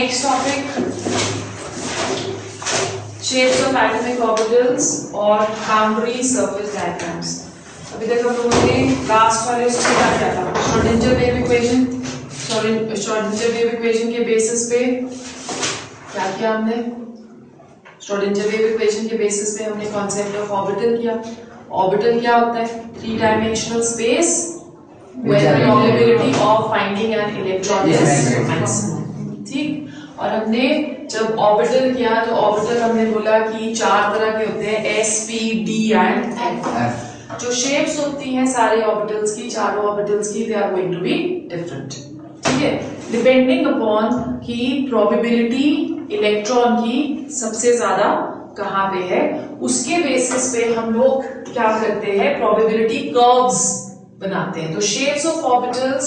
Next topic shapes of atomic orbitals और boundary surface diagrams. अभी तक हम लोगों ने लास्ट वाले उसमें क्या किया था, Schrodinger wave equation, Schrodinger wave equation के बेसिस पे क्या किया हमने, श्रोडिंगर वेव इक्वेशन के बेसिस पे हमने कॉन्सेप्ट ऑफ ऑर्बिटल किया। ऑर्बिटल क्या होता है? 3 dimensional space where the probability of finding an electron is maximum। ठीक, और हमने जब ऑर्बिटल किया तो ऑर्बिटल हमने बोला कि 4 तरह के होते हैं, S, P, D and F। जो शेप्स होती हैं सारे ऑर्बिटल्स की, चारों ऑर्बिटल्स की, they are going to be different. ठीक है, डिपेंडिंग अपॉन कि प्रोबेबिलिटी इलेक्ट्रॉन की सबसे ज्यादा कहाँ पे है, उसके बेसिस पे हम लोग क्या करते हैं, प्रोबेबिलिटी कर्व्स बनाते हैं। तो शेप्स ऑफ ऑर्बिटल्स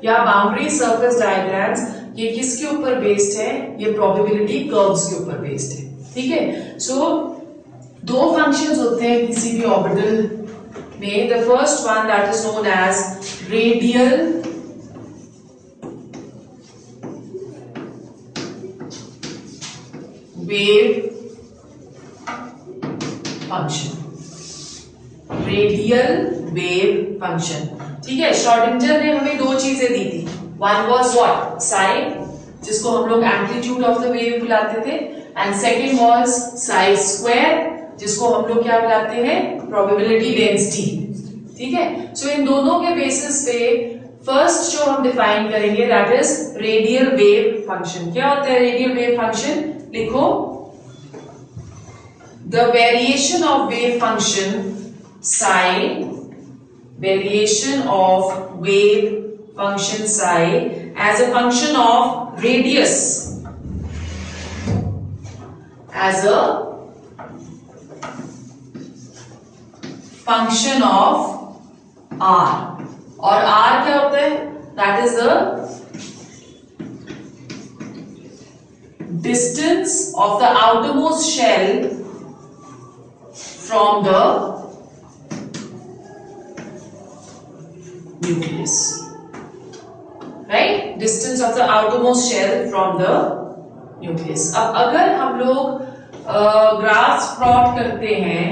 या बाउंड्री सरफेस डायग्राम्स ये किसके ऊपर बेस्ड है? ये प्रोबेबिलिटी कर्व्स के ऊपर बेस्ड है। ठीक है, सो 2 फंक्शंस होते हैं किसी भी ऑर्बिटल में। The first one that is known as radial wave function, radial wave function. ठीक है, श्रोडिंगर ने हमें 2 चीजें दी थी। One was what? साइन, जिसको हम लोग एम्पलीट्यूड ऑफ द वेव बुलाते थे, and second was sine square, जिसको हम लोग क्या बुलाते हैं? Probability density. ठीक है, सो इन दोनों के बेसिस पे फर्स्ट जो हम डिफाइन करेंगे that is radial wave function. क्या होता है रेडियल वेव फंक्शन? लिखो, the variation of wave function psi, variation of wave function psi as a function of radius, as a function of r। और r क्या होता है? that is the distance of the outermost shell from the nucleus, right? Distance of the outermost shell from the nucleus। अब अगर हम लोग graphs plot करते हैं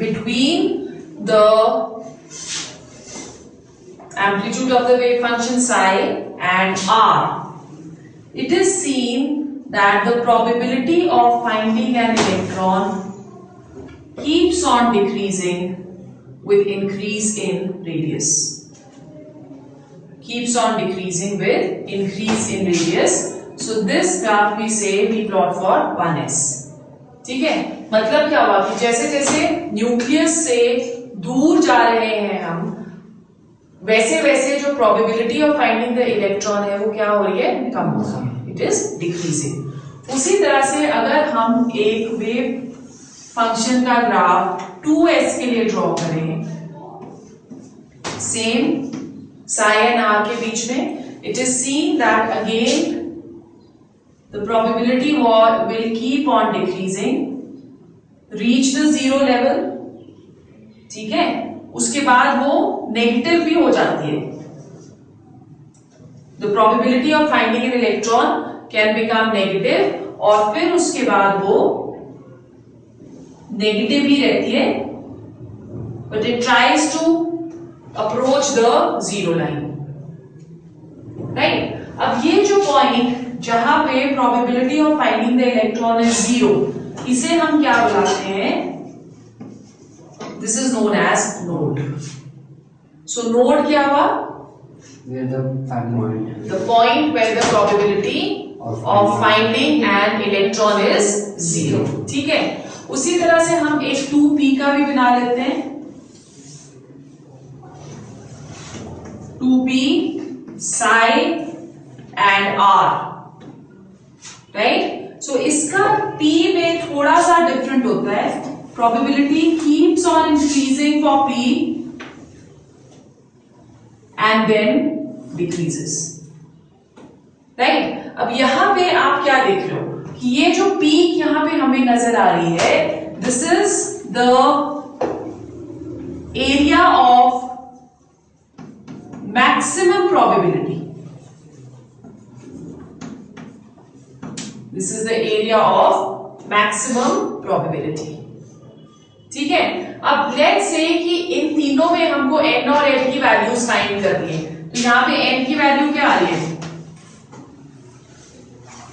between the amplitude of the wave function psi and r, it is seen that the probability of finding an electron keeps on decreasing with increase in radius, keeps on decreasing with increase in radius। So this graph we say we plot for 1s। ठीक है, मतलब क्या हुआ कि जैसे जैसे nucleus से दूर जा रहे हैं हम, वैसे वैसे जो probability of finding the electron है वो क्या हो रही है? कम हो रही है, इट इज डिक्रीजिंग। उसी तरह से अगर हम एक वेव फंक्शन का ग्राफ 2s के लिए ड्रॉ करें, सेम psi and r के बीच में, it is seen that again the probability will keep on decreasing, reach the 0 level। ठीक है, उसके बाद वो नेगेटिव भी हो जाती है। The probability of finding an electron can become negative, और फिर उसके बाद वो नेगेटिव ही रहती है, but it tries to approach the 0 line, right? अब ये जो पॉइंट जहां पे probability of finding the electron is 0, इसे हम क्या बुलाते हैं? This is known as node। So node क्या हुआ? The point where the probability of finding an electron is 0। ठीक है, उसी तरह से हम एक 2p का भी बना लेते हैं, 2p psi and r, right? So इसका p में थोड़ा सा डिफरेंट होता है, probability keeps on increasing for p and then decreases, right? अब यहां पे आप क्या देख रहे हो कि ये जो पीक यहां पे हमें नजर आ रही है, this is the area of maximum probability. This is the area of maximum probability. ठीक है, अब लेट्स से कि इन तीनों में हमको n और l की वैल्यूज फाइंड करनी है, तो यहाँ पे n की वैल्यू क्या आ रही है?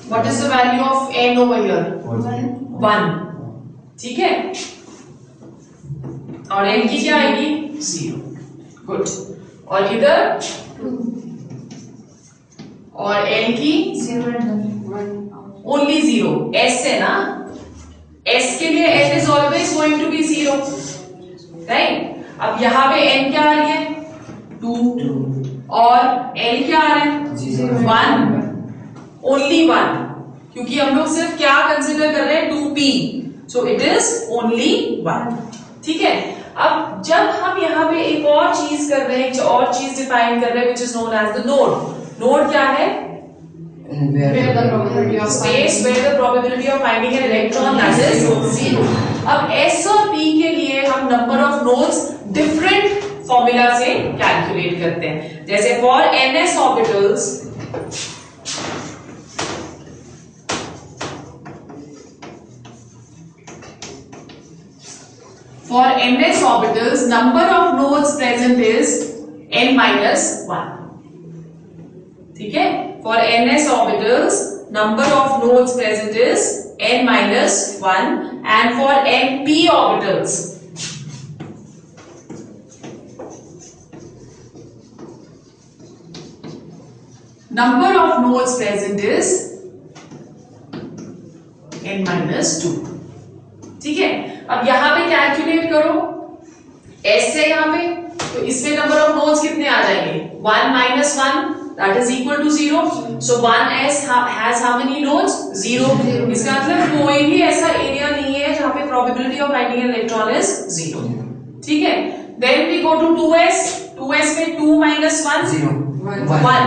What is the value of n over here? 1। ठीक है, और n की क्या आएगी? 0। गुड। और इधर और n की 0 ओनली 0। s है ना, s के लिए n is always going to be 0, right. अब यहाँ पे n क्या आ रही है? 2 और l क्या आ रहा है? 1, ओनली 1, क्योंकि हम लोग सिर्फ क्या कंसिडर कर रहे हैं? 2p, so it is only 1। ठीक है, अब जब हम यहाँ पे एक और चीज कर रहे हैं, जो और चीज डिफाइन कर रहे हैं, which is known as the node. Node क्या है? where the probability of space where the probability of finding an electron that is 0। अब s और p के लिए हम number of nodes different formula से कैलकुलेट करते हैं। जैसे for ns orbitals, for ns orbitals number of nodes present is n minus 1। ठीक है, for ns orbitals number of nodes present is n minus 1, and for np orbitals number of nodes present is n minus 2। ठीक है, अब यहां पे calculate करो s है यहाँ पे, तो इसमें नंबर ऑफ नोड्स कितने आ जाएंगे? 1 minus 1 that is equal to 0, so 1s has how many nodes? 0। इसका मतलब कोई भी ऐसा एरिया नहीं है जहां पे probability of finding an electron is 0। ठीक है, then we go to 2s, 2s में 2 minus 1 1,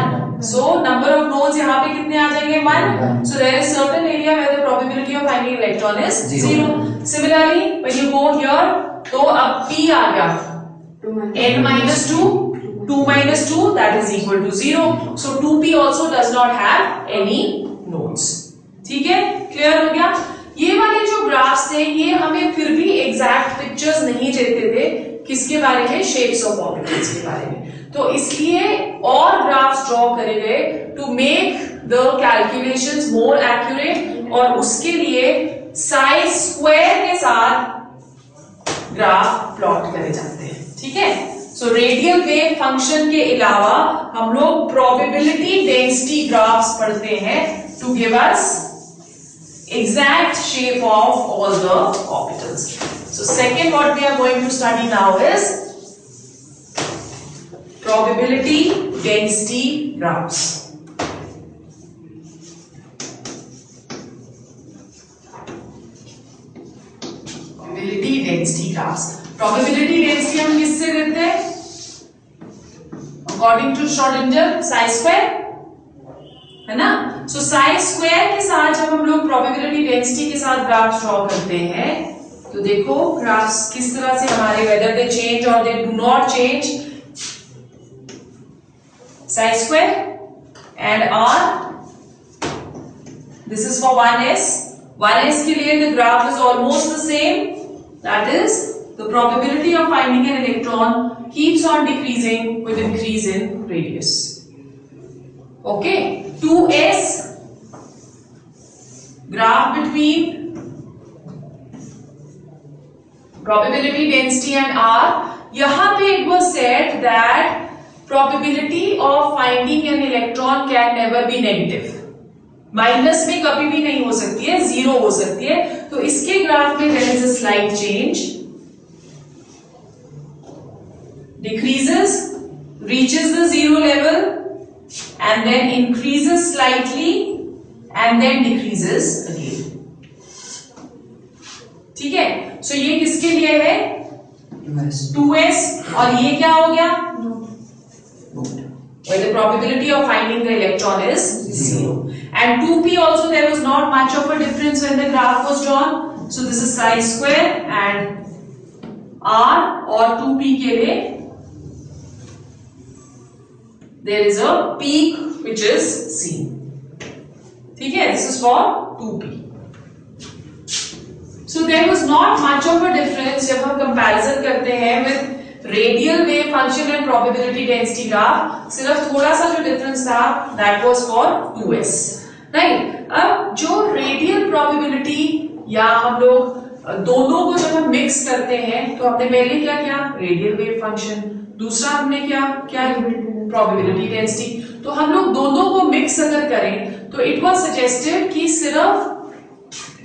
so number of nodes यहाँ पे कितने आ जाएंगे? 1, so there is certain area where the probability of finding an electron is 0। Similarly when you go here, तो अब p आ गया n minus 2, 2 minus 2 that is equal to 0, so 2p also does not have any nodes। ठीक है, clear हो गया? ये वाले जो ग्राफ्स थे ये हमें फिर भी एग्जैक्ट पिक्चर्स नहीं देते थे, किसके बारे में? शेप्स ऑफ ऑर्बिटल्स के बारे में। तो इसलिए और ग्राफ्स ड्रॉ करे गए to make the calculations more accurate, और उसके लिए साइज स्क्वायर के साथ ग्राफ प्लॉट करे जाते हैं। ठीक है, सो रेडियल वेव फंक्शन के अलावा हम लोग प्रोबेबिलिटी डेंसिटी ग्राफ्स पढ़ते हैं to give us exact shape of all the orbitals। So second what we are going to study now is probability density graphs। probability density graphs, probability density हम किससे देते हैं? According to Schrödinger psi square, है ना। सो size square के साथ जब हम लोग प्रोबेबिलिटी डेंसिटी के साथ ग्राफ्स ड्रॉ करते हैं, तो देखो ग्राफ्स किस तरह से हमारे वेदर दे चेंज और they do not change. Size square and r, this is for 1s के लिए the graph is almost the same, that is the probability of finding an electron keeps on decreasing with increase in radius. Okay, 2s graph between probability density and r, यहां पे it was said that probability of finding an electron can never be negative, minus में कभी भी नहीं हो सकती है, 0 हो सकती है। तो इसके ग्राफ में there is a slight change, decreases, reaches the 0 level and then increases slightly and then decreases again। ठीक है, सो ये किसके लिए है? 2s, और ये क्या हो गया? Where the probability of finding the electron is 0, and 2p also there was not much of a difference when the graph was drawn, so this is psi square and r, और 2p के लिए there is a peak which is seen। ठीक है, this is for 2p. So there was not much of a difference जब हम comparison करते हैं with radial wave function and probability density graph. सिर्फ थोड़ा सा जो डिफरेंस था that was for 2s. Right, अब जो रेडियल प्रोबेबिलिटी या हम लोग दोनों को जब हम मिक्स करते हैं तो हमने पहले क्या किया, रेडियल वेव फंक्शन, दूसरा हमने क्या प्रोबेबिलिटी डेंसिटी. तो हम लोग दोनों को मिक्स अगर करें तो इट वाज सजेस्टेड कि सिर्फ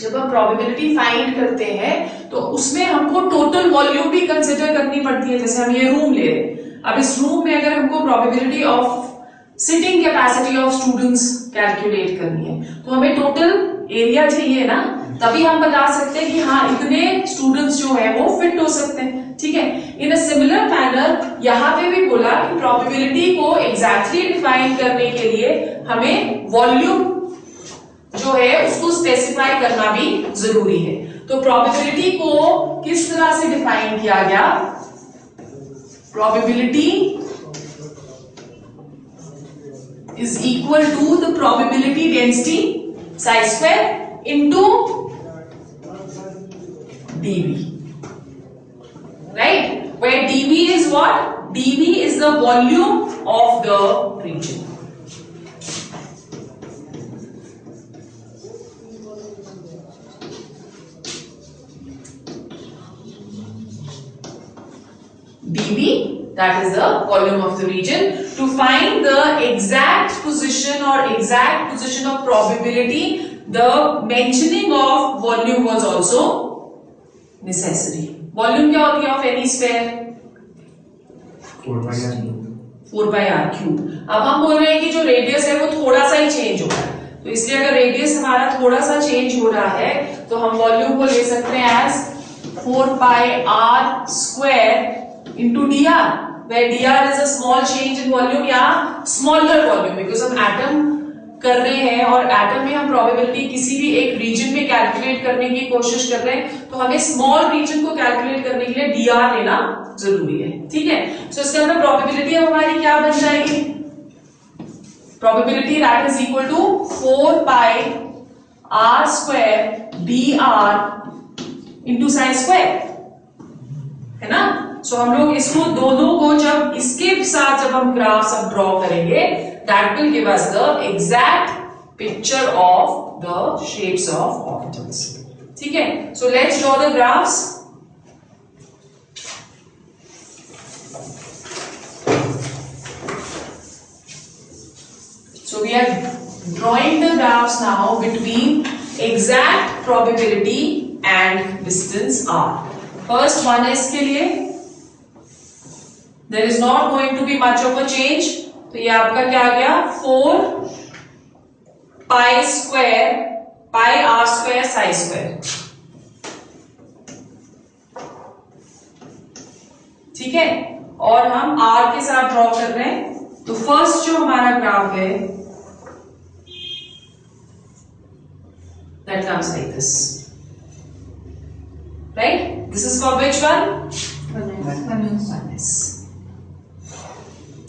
जब हम प्रोबेबिलिटी फाइंड करते हैं तो उसमें हमको टोटल वॉल्यूम भी कंसिडर करनी पड़ती है. जैसे हम ये रूम ले रहे हैं, अब इस रूम में अगर हमको probability of sitting capacity of students calculate करनी है तो हमें टोटल एरिया चाहिए ना, तभी हम बता सकते हैं कि हाँ इतने स्टूडेंट्स जो है वो फिट हो सकते हैं. ठीक है, इन अ सिमिलर मैनर यहाँ पे भी बोला कि प्रोबेबिलिटी को एग्जैक्टली डिफाइन करने के लिए हमें वॉल्यूम जो है उसको स्पेसिफाई करना भी जरूरी है. तो प्रोबेबिलिटी को किस तरह से डिफाइन किया गया, probability is equal to the probability density psi square into dV, right, where dV is what, dV is the volume of the region. dV, that is the volume of the region. To find the exact position or exact position of probability, the mentioning of volume was also necessary. Volume क्या होती है of any sphere? 4 by r cube. अब हम बोल रहे हैं कि जो रेडियस है वो थोड़ा सा ही चेंज हो रहा है, तो इसलिए अगर रेडियस हमारा थोड़ा सा चेंज हो रहा है तो हम वॉल्यूम को ले सकते हैं as 4 pi r square into dr, where dr is a small change in volume या smaller volume, because हम एटम कर रहे हैं और एटम में हम प्रोबेबिलिटी किसी भी एक रीजन में कैलकुलेट करने की कोशिश कर रहे हैं, तो हमें स्मॉल रीजन को कैलकुलेट करने के लिए dr लेना जरूरी है. ठीक है, सो इसके अंदर प्रोबेबिलिटी हमारी क्या बन जाएगी, probability that is equal to 4 pi r square dr into sine square, है ना. सो हम लोग इसको दोनों को जब इसके साथ जब हम ग्राफ सब ड्रॉ करेंगे, that will give us the exact picture of the shapes of orbitals. ठीक है, so let's draw the graphs. So we are drawing the graphs now between exact probability and distance r. First one is के लिए there is not going to be much of a change. तो ये आपका क्या आ गया, 4 pi square pi r square psi square. ठीक है, और हम r के साथ ड्रॉ कर रहे हैं. तो फर्स्ट जो हमारा ग्राफ है that comes like this, right? This is for which one?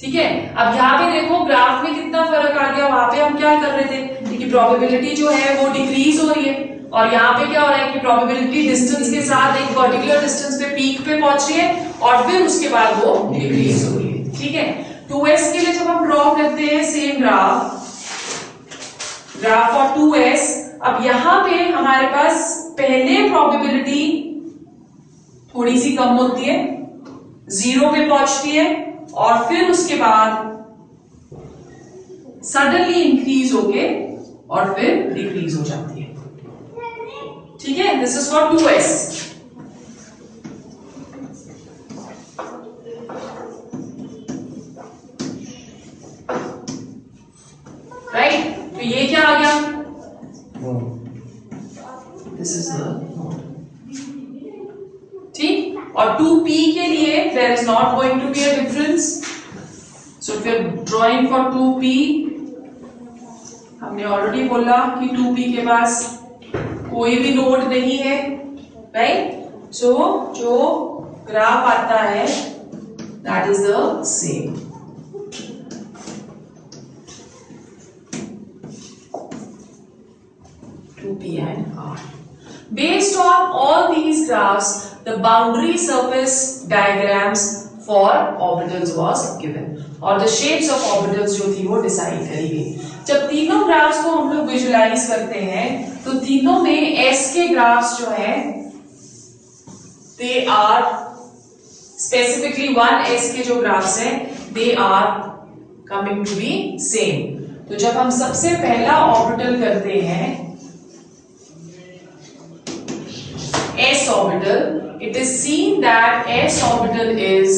ठीक है, अब यहाँ पे देखो ग्राफ में कितना फर्क आ गया. वहां पे हम क्या कर रहे थे कि प्रोबेबिलिटी जो है वो डिक्रीज हो रही है, और यहाँ पे क्या हो रहा है कि प्रोबेबिलिटी डिस्टेंस के साथ एक पर्टिकुलर डिस्टेंस पे पीक पे पहुंच रही है और फिर उसके बाद वो डिक्रीज हो रही है. ठीक है, 2s के लिए जब हम ड्रॉ करते हैं सेम ग्राफ फॉर 2s, अब यहां पे हमारे पास पहले प्रोबेबिलिटी थोड़ी सी कम होती है, 0 पे पहुंचती है, और फिर उसके बाद सडनली इंक्रीज होके और फिर डिक्रीज हो जाती है. ठीक है, this is for 2s. Right, तो ये क्या आ गया, दिस इज द, ठीक. और 2p के लिए there is not going to be a difference. So if you are drawing for 2p, हमने ऑलरेडी बोला कि 2p के पास कोई भी नोड नहीं है, राइट. सो जो ग्राफ आता है that is the same. P and R. Based on all these graphs, the boundary surface diagrams for orbitals was given और the shapes of orbitals जो थी वो डिसाइड करी गई। जब तीनों ग्राफ्स को हम लोग विजुलाइज करते हैं तो तीनों में S के ग्राफ्स जो है they are specifically one S के जो ग्राफ्स हैं they are coming to be same। तो जब हम सबसे पहला ऑर्बिटल करते हैं S orbital, it is seen that S orbital is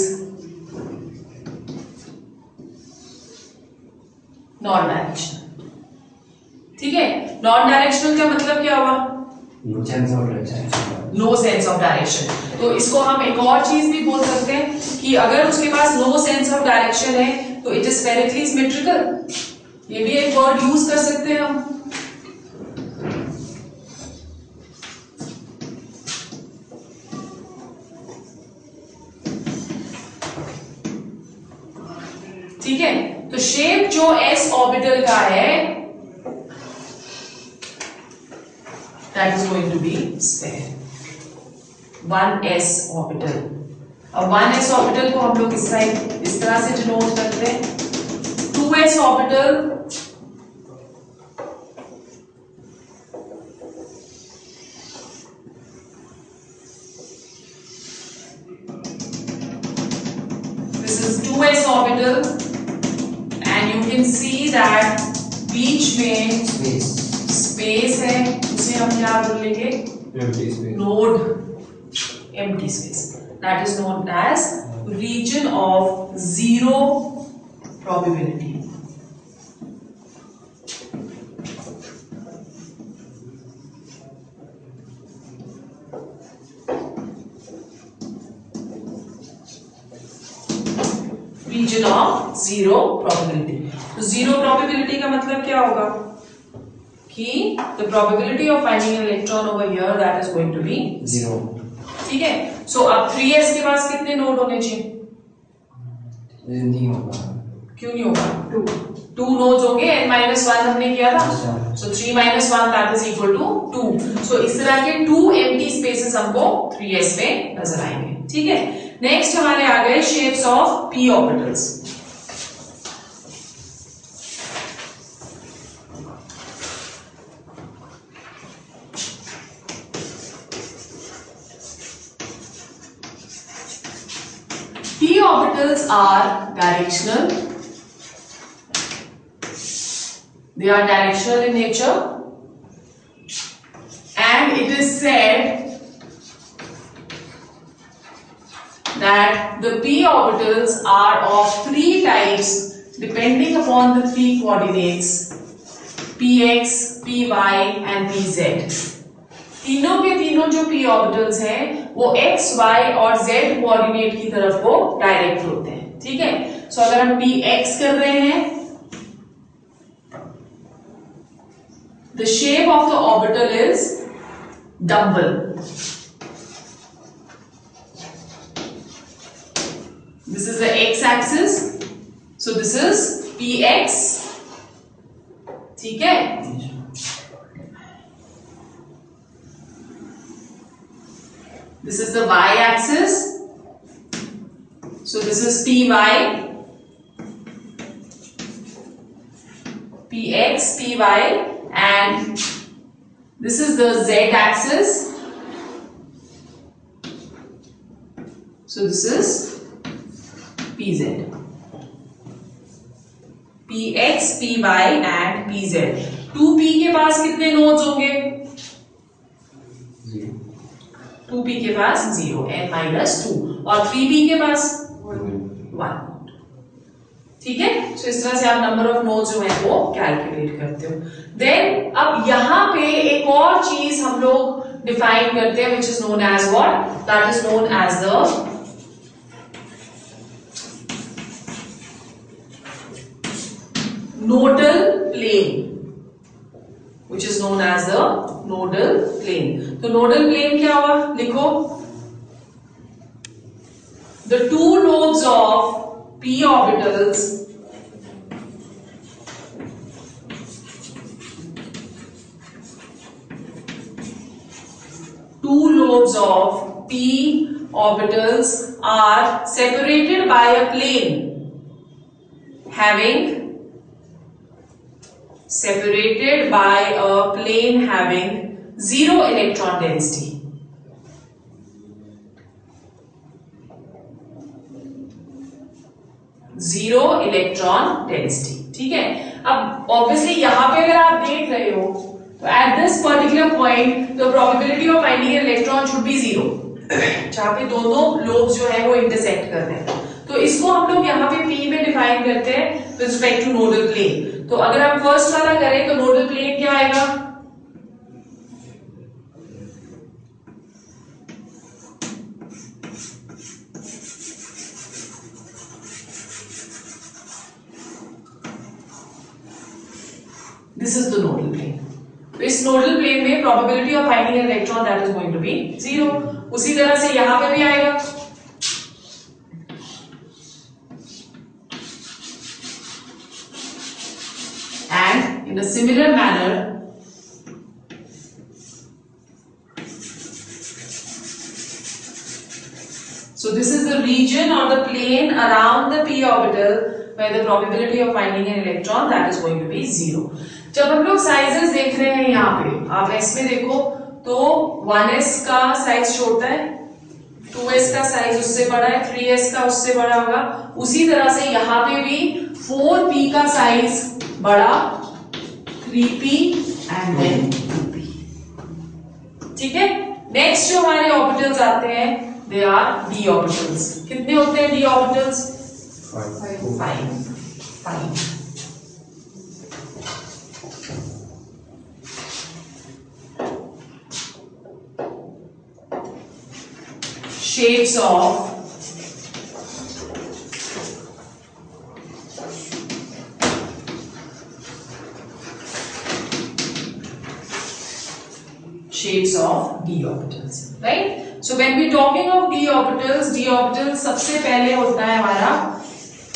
non-directional। ठीक है, non-directional का मतलब क्या हुआ? No sense of direction। No sense of direction। तो इसको हम एक और चीज भी बोल सकते हैं कि अगर उसके पास no sense of direction है तो it is spherically symmetrical। ये भी एक वर्ड यूज कर सकते हैं हम। ठीक है, तो शेप जो S ऑर्बिटल का है that is going to be sphere 1s orbital. अब 1s ऑर्बिटल को हम लोग इस तरह से डिनोट करते हैं। 2s orbital this is 2s orbital and you can see that बीच में स्पेस है, उसे हम क्या बोलेंगे? Node, empty space। That is known as region of zero probability। Region of zero probability. तो जीरो प्रोबेबिलिटी का मतलब क्या होगा कि the probability of finding an electron over here that is going to be zero. ठीक है, सो अब 3s के पास कितने नोड होने चाहिए? नहीं होगा। क्यों नहीं होगा? 2 नोड्स होंगे, n-1 हमने किया था, सो 3-1 दैट इज इक्वल टू 2। सो इस तरह के 2 एम्प्टी स्पेसेस हमको 3s में नजर आएंगे। ठीक है, नेक्स्ट हमारे आ गए shapes of p orbitals. p orbitals are directional, they are directional in nature and it is said that the p orbitals are of 3 types depending upon the 3 coordinates px, py and pz। तीनों के तीनों जो p orbitals हैं वो x, y और z coordinate की तरफ को डायरेक्ट होते हैं। ठीक है, सो अगर हम px कर रहे हैं the shape of the orbital is dumbbell। This is the x axis, so this is px। ठीक है, this is the y axis, so this is py, px, py and this is the z axis, so this is pz। px, py and pz। 2p के पास कितने nodes होंगे? 2p के पास 0 n-2 और 3p के पास 1। ठीक है, तो इस तरह से आप नंबर ऑफ नोड्स जो है वो कैलकुलेट करते हो। देन अब यहां पे एक और चीज हम लोग डिफाइन करते हैं which is known as what? That is known as the nodal plane, which is known as the nodal plane। तो nodal plane क्या हुआ? लिखो, the 2 lobes of p orbitals lobes of p orbitals are separated by a plane having zero electron density. Zero electron density. ठीक है. अब obviously यहां पे अगर आप देख रहे हो तो at this particular point the probability of finding an electron should be zero, जहां पे दोनों लोब्स जो है वो इंटरसेक्ट कर रहे हैं. तो इसको हम लोग यहाँ पे P में डिफाइन करते हैं with respect to nodal plane. तो अगर हम फर्स्ट वाला करें तो नोडल प्लेन क्या आएगा? This is the nodal plane. तो इस नोडल प्लेन में probability of finding an electron that is going to be zero. उसी तरह से यहां पे भी आएगा. And in a similar manner, so this is the region or the plane around the p orbital where the probability of finding an electron that is going to be zero. जब हम लोग साइजेस देख रहे हैं यहाँ पे, आप S में देखो तो 1s का साइज छोटा है, 2s का साइज उससे बड़ा है, 3s का उससे बड़ा होगा. उसी तरह से यहाँ पे भी 4p का साइज बड़ा, 3p एंड देन 2p. ठीक है. नेक्स्ट जो हमारे ऑर्बिटल्स आते हैं दे आर d ऑर्बिटल्स. कितने होते हैं d orbitals? 5. Shapes of d orbitals, right? So when we talking of d orbitals सबसे पहले होता है हमारा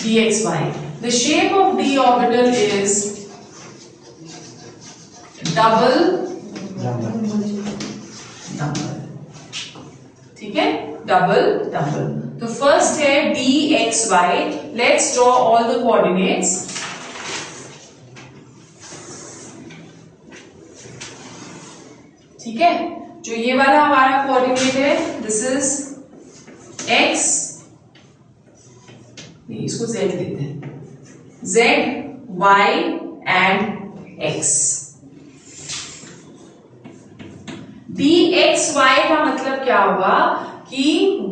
dxy. The shape of d orbital is double. ठीक है. डबल. तो फर्स्ट है dxy. Let's draw all the coordinates. ठीक है. जो ये वाला हमारा कोऑर्डिनेट है दिस इज x, इसको z देते हैं, z, y and x. dxy का मतलब क्या होगा कि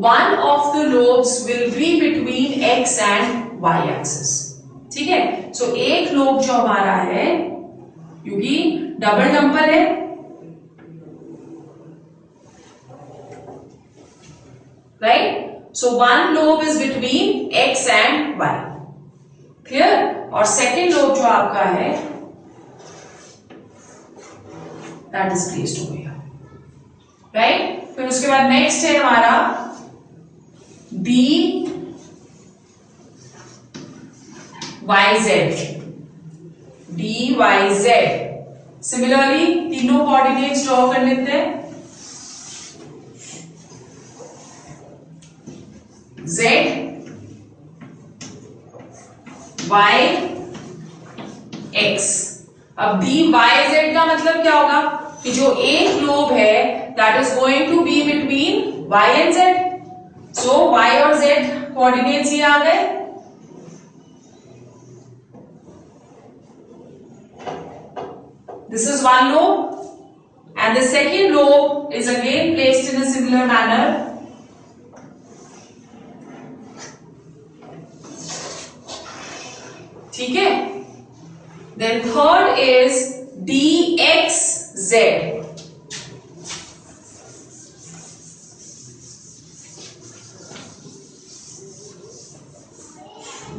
one of the lobes will be between x and y axis. ठीक है. सो एक लोब जो हमारा है, क्योंकि डबल नंबर है, right? So one lobe is between x and y. Clear? और सेकेंड लोब जो आपका है that is placed over here, right? फिर उसके बाद नेक्स्ट है हमारा dyz. सिमिलरली तीनों कोऑर्डिनेट्स ड्रॉ कर लेते हैं. z, y, x. अब dyz का मतलब क्या होगा कि जो एक लोब है that is going to be between y and z. So y और z coordinates ये आ गए. This is one lobe and the second lobe is again placed in a similar manner. ठीक है. Then third is dxz.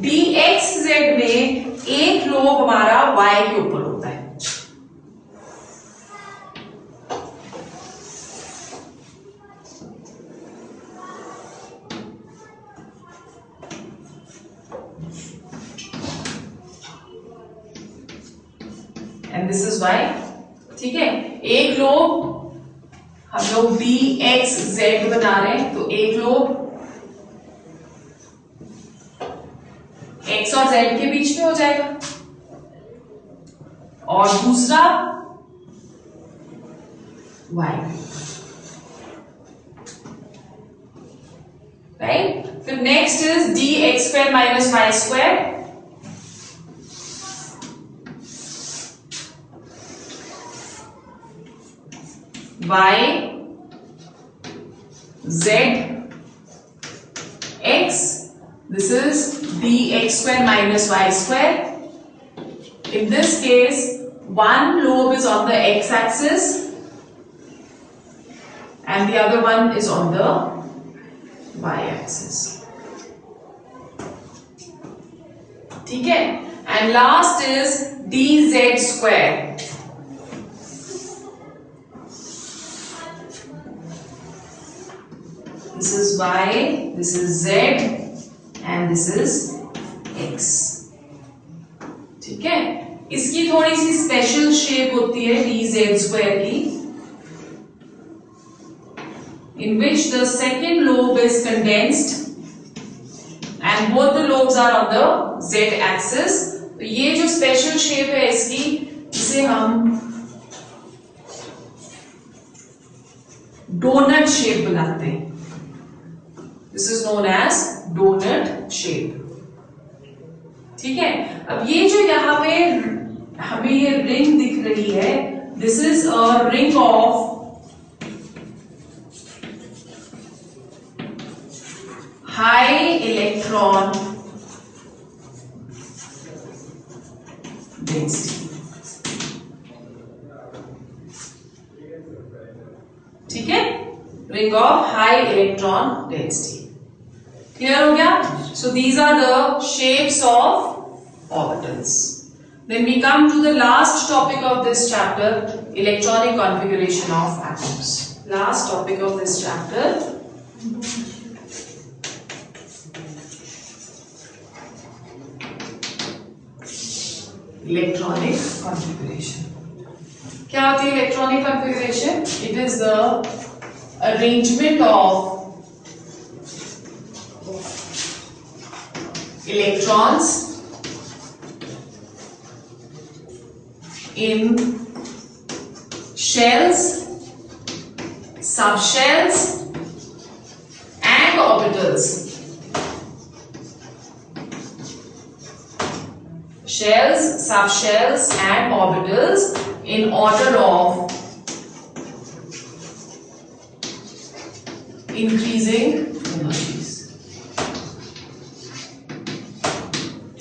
dxz में एक lobe हमारा y के ऊपर होता है. And this is y. ठीक है. एक लोब हम लोग डी एक्स जेड बना रहे हैं, तो एक लोब एक्स और जेड के बीच में हो जाएगा और दूसरा वाई, राइट। फिर next is d x square minus y square, y z x, this is dx square minus y square. In this case, one lobe is on the x-axis and the other one is on the y-axis. ठीक है? And last is dz square. This is y, this is z. And this is x. ठीक है, इसकी थोड़ी सी special shape होती है dz square की, in which the second lobe is condensed and both the lobes are on the z axis. तो ये जो स्पेशल शेप है इसकी, इसे हम डोनट शेप बनाते हैं. This is known as donut shape. ठीक है, अब ये जो यहाँ पे हमें ये रिंग दिख रही है, this is a ring of high electron density. ठीक है, ring of high electron density. Clear हो गया? So these are the shapes of orbitals. Then we come to the last topic of this chapter, electronic configuration of atoms. Last topic of this chapter. Electronic configuration. क्या होती है electronic configuration? It is the arrangement of electrons in shells, subshells and orbitals. Shells, subshells and orbitals in order of increasing energies.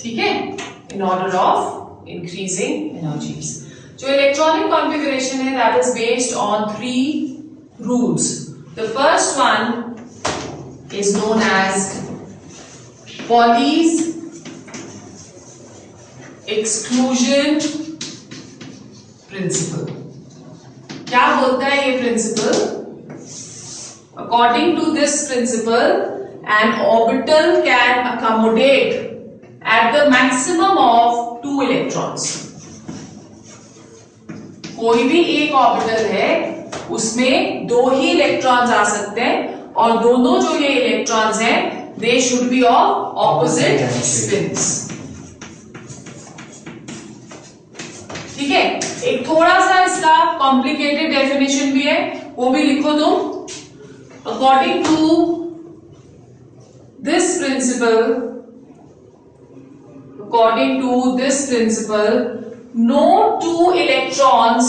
ठीक है, in order of increasing energies. जो electronic configuration है, that is based on 3 rules. The first one is known as Pauli's exclusion principle. क्या बोलता है ये principle? According to this principle, an orbital can accommodate at the maximum of 2 electrons. कोई भी एक orbital है, उसमें 2 ही इलेक्ट्रॉन्स आ सकते हैं और दोनों जो ये इलेक्ट्रॉन्स हैं, they should be of opposite spins. ठीक है, एक थोड़ा सा इसका कॉम्प्लिकेटेड डेफिनेशन भी है, वो भी लिखो तुम. According to this principle, no 2 electrons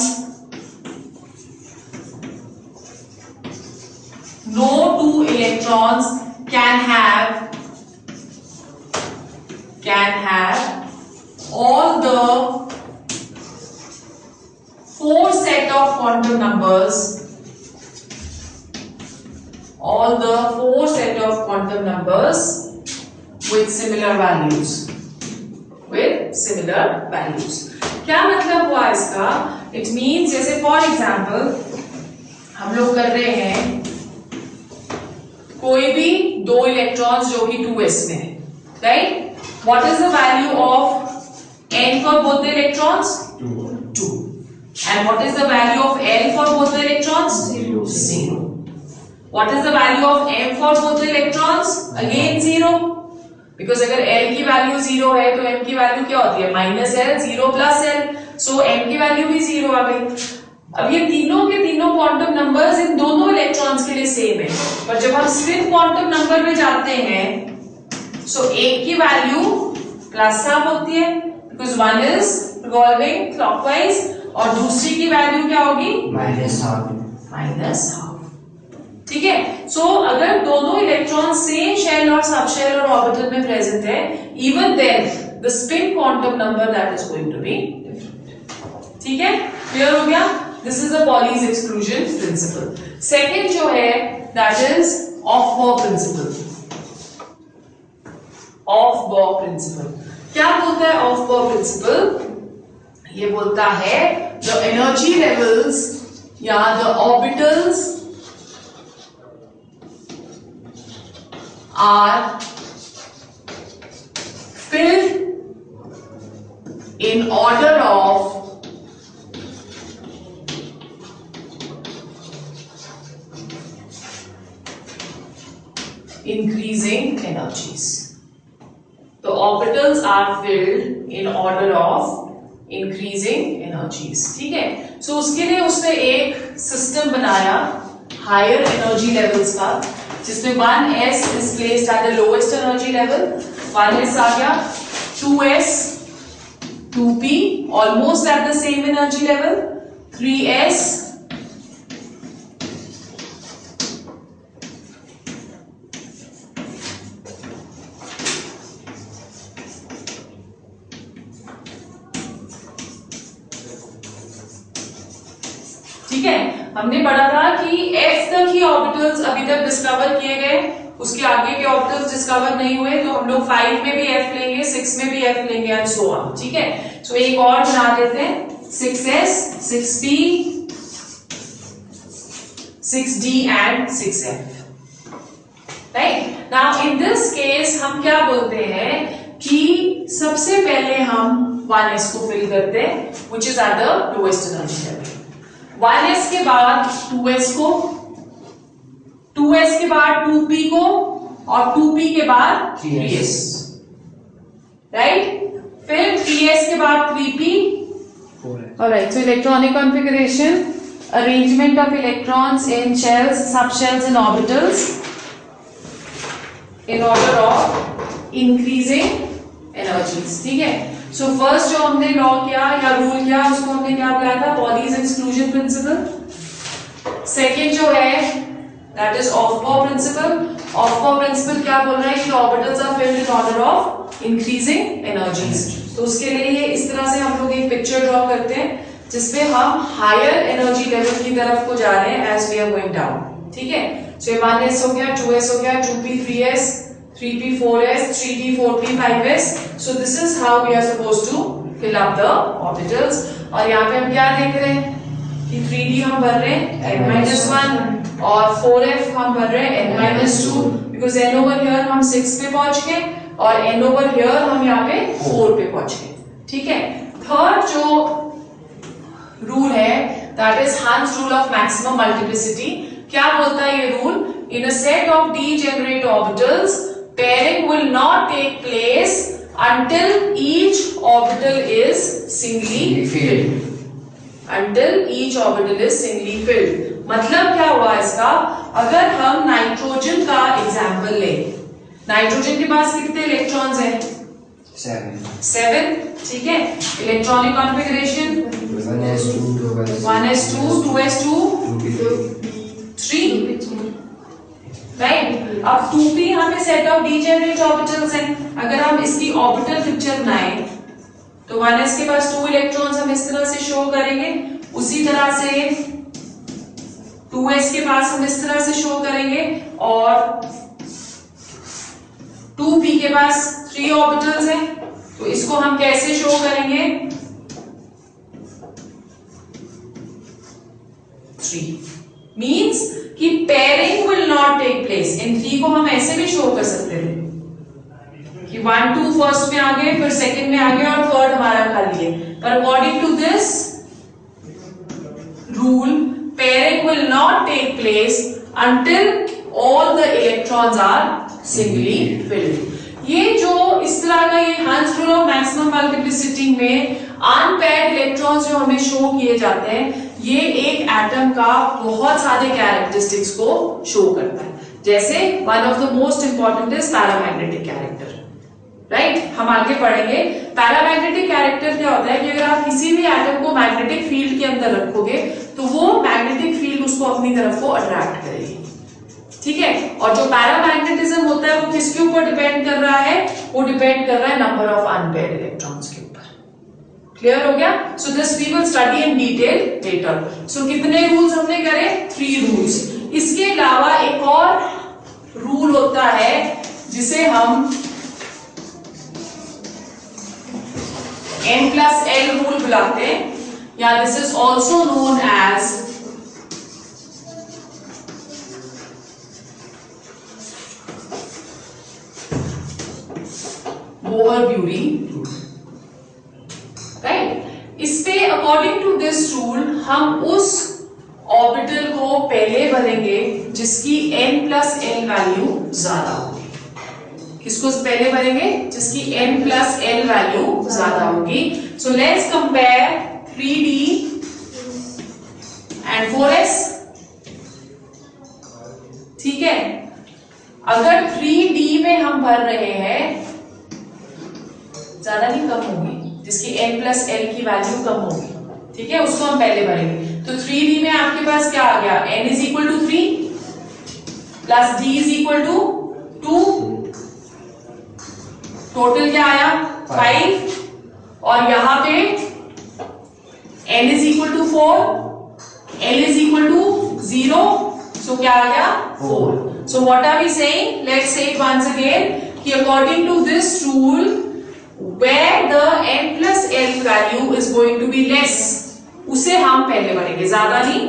can have all the 4 set of quantum numbers, with similar values. क्या मतलब हुआ इसका? It means जैसे for example हम लोग कर रहे हैं कोई भी 2 इलेक्ट्रॉन्स जो कि 2s में है, right? What is the value of n for both the electrons? 2. And what is the value of L for both the electrons? 0. What is the value of M for both the electrons? Again 0. Because अगर L की value 0 है तो M की value क्या होती है? -L, 0 + L. So M की value भी 0 आ गई. अब ये तीनों के तीनों क्वांटम नंबर्स इन दोनों इलेक्ट्रॉन्स के लिए सेम है, पर जब हम स्पिन क्वांटम नंबर में जाते हैं, सो एक की वैल्यू +½ होती है, because one is revolving clockwise, और दूसरी की वैल्यू क्या होगी? -½ ठीक है. सो अगर दोनों इलेक्ट्रॉन सेम शेल और सबशेल और ऑर्बिटल में प्रेजेंट है, even then the spin quantum number that is going to be different. ठीक है, क्लियर हो गया? This is the Pauli's exclusion principle. Second जो है that is Aufbau principle. Aufbau principle क्या बोलता है? Aufbau principle ये बोलता है the energy levels या the orbitals are filled in order of increasing energies. The orbitals are filled in order of increasing energies. ठीक है. So उसके लिए उसने एक सिस्टम बनाया हायर एनर्जी लेवल्स का, जिसमें 1s is placed at the lowest energy level, 1s आ गया, 2s, 2p almost at the same energy level, 3s, ठीक है. हमने पढ़ा था कि f तक ही ऑर्बिटल्स अभी तक डिस्कवर किए गए, उसके आगे के ऑर्बिटल्स डिस्कवर नहीं हुए, तो हम लोग 5 में भी f लेंगे, 6 में भी f लेंगे एंड सो ऑन. ठीक है. सो एक और बना देते हैं, 6s, 6p, 6d and 6f. Right. Now in this case हम क्या बोलते हैं कि सबसे पहले हम 1s को फिल करते हैं, which is at the lowest energy level. 1s के बाद 2s को, 2s के बाद 2p को, और 2p के बाद 3s. राइट. फिर 3s के बाद 3p. Alright, so electronic configuration, arrangement of electrons in shells, subshells and orbitals in order of increasing energies. ठीक है. सो फर्स्ट जो हमने लॉ किया या रूल किया, उसको हमने क्या बुलाया था? Pauli's exclusion principle. सेकेंड जो है that is aufbau principle. Aufbau principle क्या बोल रहा है कि orbitals are filled in order of increasing energies. तो उसके लिए ये इस तरह से हम लोग एक पिक्चर ड्रॉ करते हैं, जिसमें हम हायर एनर्जी लेवल की तरफ को जा रहे हैं as we are going down. ठीक है. सो 1s हो गया, 2s हो गया, 2p, 3s, 3p, 4s, 3d, 4p, 5s. So this is how we are supposed to fill up the orbitals. और यहाँ पे हम क्या देख रहे हैं कि 3d हम भर रहे हैं n-1 और 4f हम भर रहे हैं n-2, because n over here हम 6 पे पहुंच गए और n over here हम यहाँ पे 4 पे पहुंच गए. ठीक है. थर्ड जो रूल है that is Hund's rule of maximum multiplicity. क्या बोलता है ये rule? In a set of degenerate orbitals, pairing will not take place until each orbital is singly filled. Until each orbital is singly filled. मतलब क्या हुआ इसका? अगर हम नाइट्रोजन का एग्जाम्पल लें, नाइट्रोजन के पास कितने इलेक्ट्रॉन्स हैं? 7. ठीक है. Electronic configuration 1s2, 2s2, 3. Right. अब 2p हमें सेट ऑफ डीजेनरेट ऑर्बिटल्स हैं. अगर हम इसकी ऑर्बिटल पिक्चर बनाएं तो 1s के पास 2 इलेक्ट्रॉन्स हम इस तरह से शो करेंगे, उसी तरह से 2s के पास हम इस तरह से शो करेंगे, और 2p के पास 3 ऑर्बिटल्स हैं, तो इसको हम कैसे शो करेंगे? 3 मीन्स कि pairing will not take place. इन 3 को हम ऐसे भी शो कर सकते थे कि 1 2 फर्स्ट में आ गए, फिर सेकंड में आ गए और थर्ड हमारा खाली है. पर according to this rule, pairing will not take place until all the electrons are singly filled. ये जो इस तरह का ये हंस रूल ऑफ मैक्सिमम मल्टीप्लिसिटी में अनपेयर्ड इलेक्ट्रॉन्स जो हमें शो किए जाते हैं, ये एक एटम का बहुत सारे कैरेक्टरिस्टिक्स को शो करता है. जैसे one of the most important is paramagnetic character. Right, हम आगे पढ़ेंगे. पैरामैग्नेटिक कैरेक्टर क्या होता है कि अगर आप किसी भी एटम को मैग्नेटिक फील्ड के अंदर रखोगे तो वो मैग्नेटिक फील्ड उसको अपनी तरफ को अट्रैक्ट करेगी. ठीक है, और जो पैरामैग्नेटिज्म होता है वो किसके ऊपर डिपेंड कर रहा है? वो डिपेंड कर रहा है नंबर ऑफ अनपेयर्ड इलेक्ट्रॉन्स के ऊपर. क्लियर हो गया? So this we will study in detail later. So कितने रूल्स हमने करे? 3 रूल्स. इसके अलावा एक और रूल होता है जिसे हम n+l रूल बुलाते हैं, या this is also known as Bohr Bury rule. Right, इस पे अकॉर्डिंग टू दिस रूल हम उस ऑर्बिटल को पहले भरेंगे जिसकी n+l वैल्यू ज्यादा होगी. किसको पहले भरेंगे? जिसकी n+l वैल्यू ज्यादा होगी. So let's compare 3d and 4s. ठीक है, अगर 3d में हम भर रहे हैं, ज्यादा नहीं कम होगी, जिसकी n+l की वैल्यू कम होगी. ठीक है, उसको हम पहले भरेंगे. तो 3d में आपके पास क्या आ गया? n = 3 plus d = 2. टोटल क्या आया? 5. और यहां पे n = 4, l = 0. सो क्या आ गया? 4. So what are we saying? Let's say it once again कि according to this rule, where the n+l value is going to be less, उसे हम पहले भरेंगे, ज्यादा नहीं,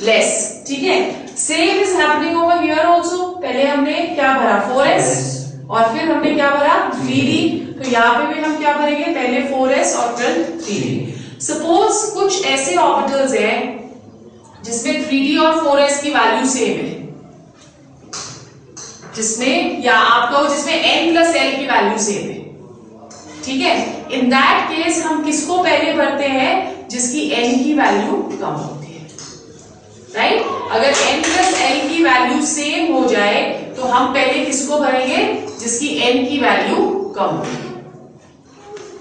less. ठीक है, same is happening over here also. पहले हमने क्या भरा? 4s, और फिर हमने क्या भरा? 3d. तो यहाँ पे भी हम क्या भरेंगे? पहले 4s और फिर 3d. सपोज कुछ ऐसे ऑर्बिटल्स हैं जिसमें 3d और 4s की वैल्यू सेम है, जिसमें, या आप कहो जिसमें n+l की वैल्यू सेम है. ठीक है, इन दैट केस हम किसको पहले भरते हैं? जिसकी n की वैल्यू कम होती है. राइट, अगर n+l की वैल्यू सेम हो जाए तो हम पहले किसको भरेंगे? जिसकी n की वैल्यू कम होगी.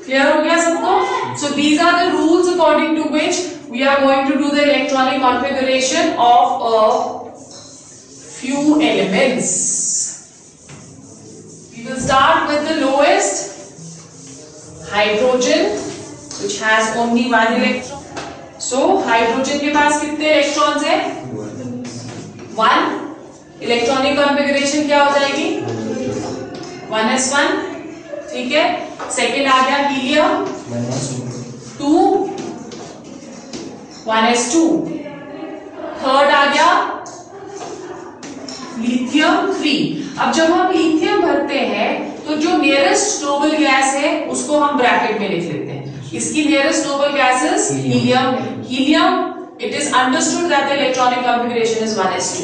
क्लियर हो गया सबको? So these are the rules according to which we are going to do the electronic configuration of a few elements. We will start with the lowest, hydrogen, which has only 1 electron. So hydrogen के पास कितने electrons हैं? 1. Electronic configuration क्या हो जाएगी? 1s1. ठीक है, second आ गया helium 2, 1s2. Third आ गया लिथियम 3. अब जब हम लिथियम भरते हैं तो जो नियरेस्ट नोबल गैस है उसको हम ब्रैकेट में लिख लेते हैं. इसकी nearest noble gas is helium. Helium, it is understood that the electronic configuration is 1s2.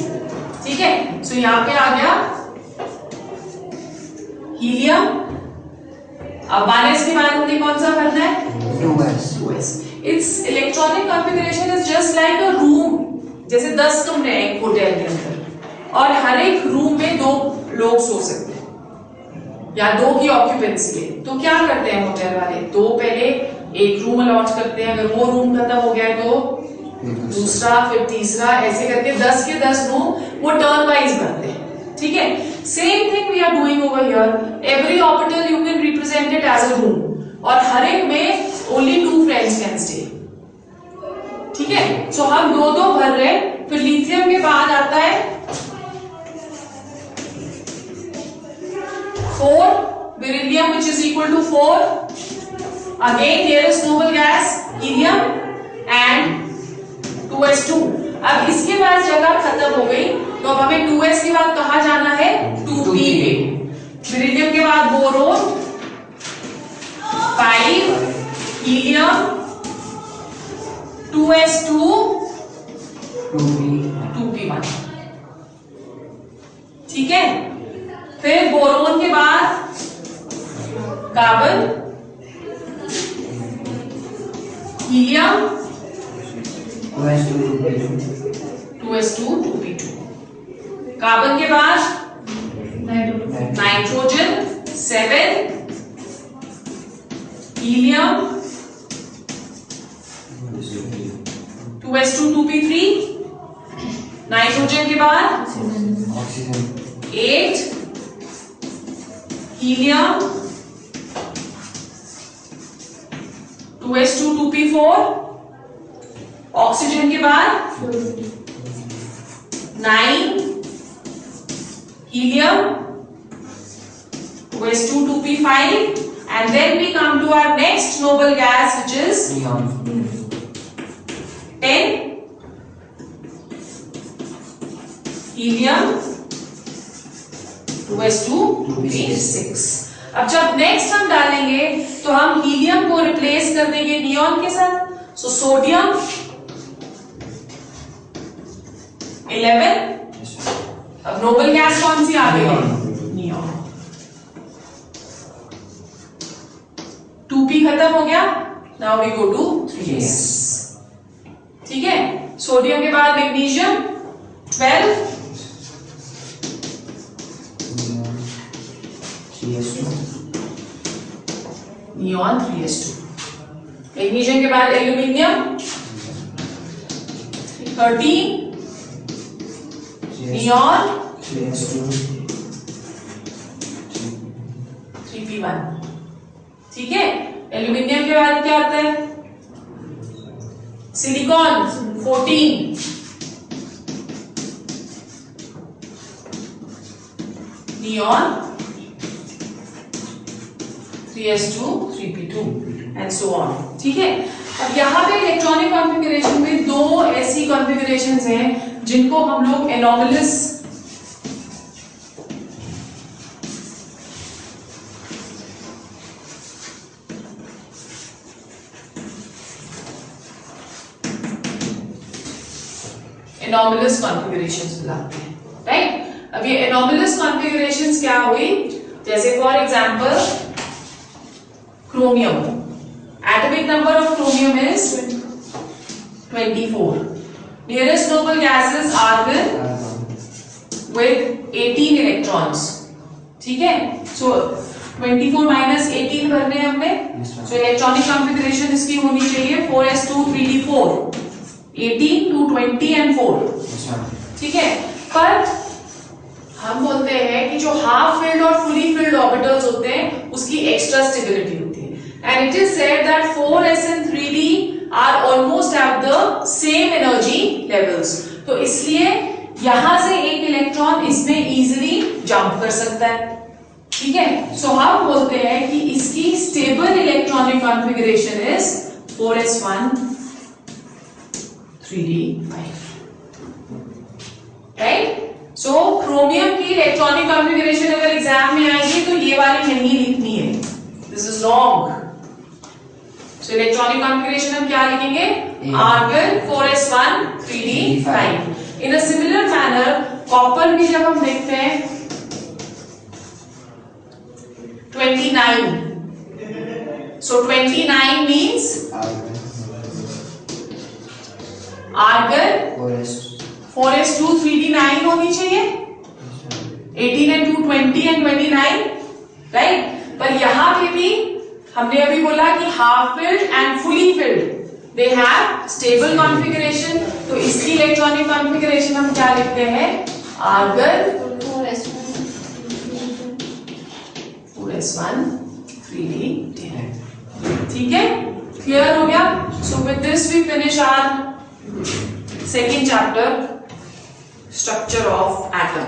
ठीक है, सो यहां पे आ गया हीलियम. अब 1s के बाद हमने कौन सा भरना है? 2s. It's electronic configuration is just like a room. जैसे 10 कमरे हैं एक होटल के अंदर और हर एक रूम में 2 लोग सो सकते हैं या 2 की ऑक्यूपेंसी है. तो क्या करते हैं होटल वाले? 2 पहले एक रूम अलॉट करते हैं, अगर वो रूम खत्म हो गया तो दूसरा, फिर तीसरा, ऐसे करके 10 के 10 रूम वो टर्न वाइज भरते हैं. ठीक है, same thing we are doing over here. Every orbital you can represent it as a room और हर एक में ओनली 2 फ्रेंड्स कैन स्टे. ठीक है, सो हम 2-2 भर रहे हैं. फिर लिथियम के बाद आता है 4, beryllium which is equal to 4. Again nearest noble gas helium and 2s2. अब इसके बाद जगह खत्म हो गई तो अब हमें 2s के बाद कहाँ जाना है? 2p पे. बेरिलियम के बाद बोरोन 5, हीलियम 2s2, 2p1, ठीक है। फिर बोरोन के बाद carbon, helium 2s2 2p2, carbon के बाद nitrogen 7, helium 2s2 2p3, nitrogen के बाद 8, हीलियम 2s2 2p4, ऑक्सीजन के बाद 9, helium 2s2 2p5, and then we come to our next noble gas, which is neon 10, helium 2s2 2p6। अब जब next हम डालेंगे तो हम हीलियम को रिप्लेस कर देंगे नियॉन के साथ, सो सोडियम 11। अब नोबल गैस कौन सी आ गई है? नियॉन। 2p खत्म हो गया, now we go to 3s, ठीक है। सोडियम के बाद मैग्नीशियम 12, नियॉन 3s2। मैग्नीशियम के बाद एल्यूमिनियम 13, नियॉन 3p1, ठीक है। एल्यूमिनियम के बाद क्या आता है? Silicon 14, neon 3s2 3p2 and so on, ठीक है। अब यहाँ पे इलेक्ट्रॉनिक कॉन्फ़िगरेशन में दो ऐसी कॉन्फ़िगरेशंस हैं जिनको हम लोग एनोमलस कॉन्फ़िगरेशंस बुलाते हैं, राइट। अब ये एनोमलस कॉन्फ़िगरेशंस क्या हुई? जैसे for example chromium, atomic number of chromium is 24, nearest noble gas is argon with 18 electrons, ठीक है। so 24 minus 18 करने हमने, so इलेक्ट्रॉनिक कॉन्फ़िगरेशन इसकी होनी चाहिए 4s2 3d4, 18 2 20 and 4, ठीक है। पर हम बोलते हैं कि जो हाफ फिल्ड और फुली फिल्ड ऑर्बिटल्स होते हैं उसकी एक्स्ट्रा स्टेबिलिटी होती है, and it is said that 4s and 3d are almost at the same energy levels, तो इसलिए यहां से एक इलेक्ट्रॉन इसमें इजीली जंप कर सकता है, ठीक है। सो हम बोलते हैं कि इसकी stable electronic configuration is 4s1 3d5, right. So chromium की इलेक्ट्रॉनिक कॉन्फ़िगरेशन अगर एग्जाम में आएगी तो ये वाली नहीं लिखनी है, this is wrong. So electronic configuration हम क्या लिखेंगे? Argon 4s1 3d5। In a similar manner copper भी जब हम देखते हैं 29, सो 29 मीन्स आर्गन 4s2 3d9 होनी चाहिए, 18 and 2 20 and 29, राइट। पर यहां पे भी हमने अभी बोला कि half filled and fully filled they have stable configuration, तो इसकी इलेक्ट्रॉनिक कॉन्फ़िगरेशन हम क्या लिखते हैं? आर्गन 4s1 3d10, ठीक है। क्लियर हो गया? So with this we finish our second chapter, structure of atom.